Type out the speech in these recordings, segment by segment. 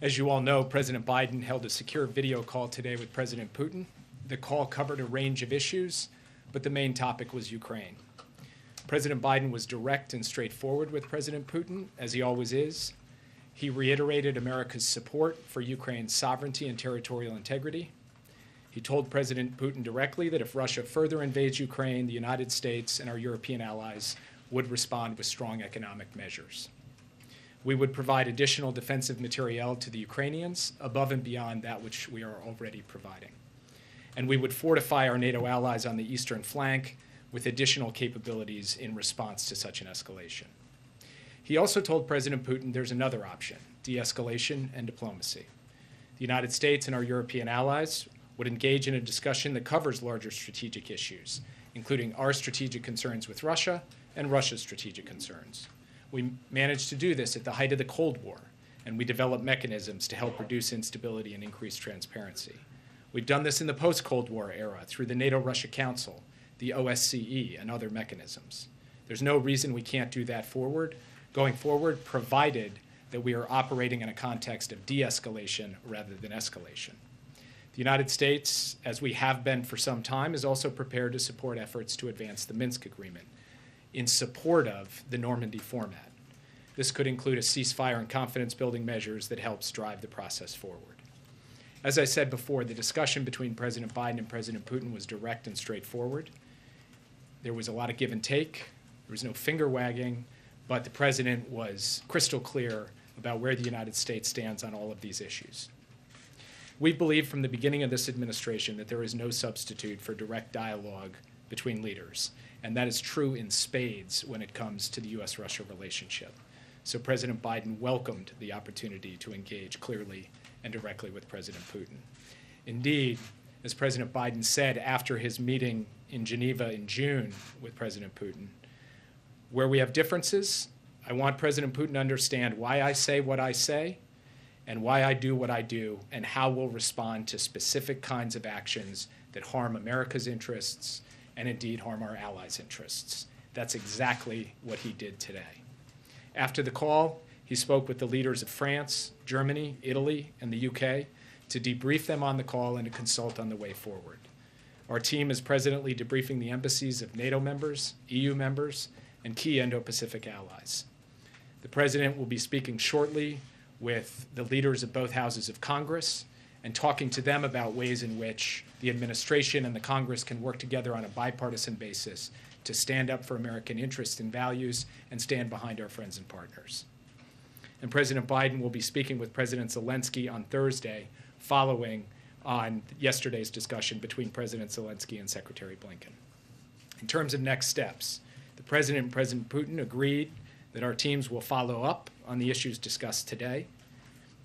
As you all know, President Biden held a secure video call today with President Putin. The call covered a range of issues, but the main topic was Ukraine. President Biden was direct and straightforward with President Putin, as he always is. He reiterated America's support for Ukraine's sovereignty and territorial integrity. He told President Putin directly that if Russia further invades Ukraine, the United States and our European allies would respond with strong economic measures. We would provide additional defensive materiel to the Ukrainians above and beyond that which we are already providing. And we would fortify our NATO allies on the eastern flank with additional capabilities in response to such an escalation. He also told President Putin there's another option, de-escalation and diplomacy. The United States and our European allies would engage in a discussion that covers larger strategic issues, including our strategic concerns with Russia and Russia's strategic concerns. We managed to do this at the height of the Cold War, and we developed mechanisms to help reduce instability and increase transparency. We've done this in the post-Cold War era through the NATO-Russia Council, the OSCE, and other mechanisms. There's no reason we can't do that going forward, provided that we are operating in a context of de-escalation rather than escalation. The United States, as we have been for some time, is also prepared to support efforts to advance the Minsk Agreement in support of the Normandy format. This could include a ceasefire and confidence-building measures that helps drive the process forward. As I said before, the discussion between President Biden and President Putin was direct and straightforward. There was a lot of give and take. There was no finger wagging, but the president was crystal clear about where the United States stands on all of these issues. We believe from the beginning of this administration that there is no substitute for direct dialogue between leaders, and that is true in spades when it comes to the U.S.-Russia relationship. So President Biden welcomed the opportunity to engage clearly and directly with President Putin. Indeed, as President Biden said after his meeting in Geneva in June with President Putin, where we have differences, I want President Putin to understand why I say what I say and why I do what I do and how we'll respond to specific kinds of actions that harm America's interests and indeed harm our allies' interests. That's exactly what he did today. After the call, he spoke with the leaders of France, Germany, Italy, and the UK to debrief them on the call and to consult on the way forward. Our team is presently debriefing the embassies of NATO members, EU members, and key Indo-Pacific allies. The President will be speaking shortly with the leaders of both houses of Congress and talking to them about ways in which the administration and the Congress can work together on a bipartisan basis to stand up for American interests and values and stand behind our friends and partners. And President Biden will be speaking with President Zelensky on Thursday, following on yesterday's discussion between President Zelensky and Secretary Blinken. In terms of next steps, the President and President Putin agreed that our teams will follow up on the issues discussed today.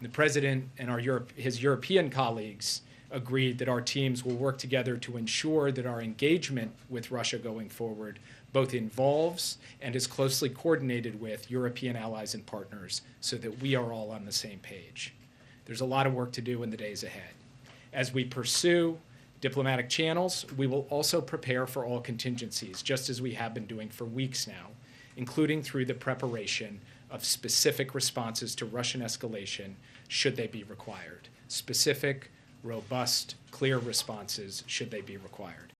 The President and his European colleagues agreed that our teams will work together to ensure that our engagement with Russia going forward both involves and is closely coordinated with European allies and partners so that we are all on the same page. There's a lot of work to do in the days ahead. As we pursue diplomatic channels, we will also prepare for all contingencies, just as we have been doing for weeks now, including through the preparation of specific responses to Russian escalation should they be required. Specific, robust, clear responses should they be required.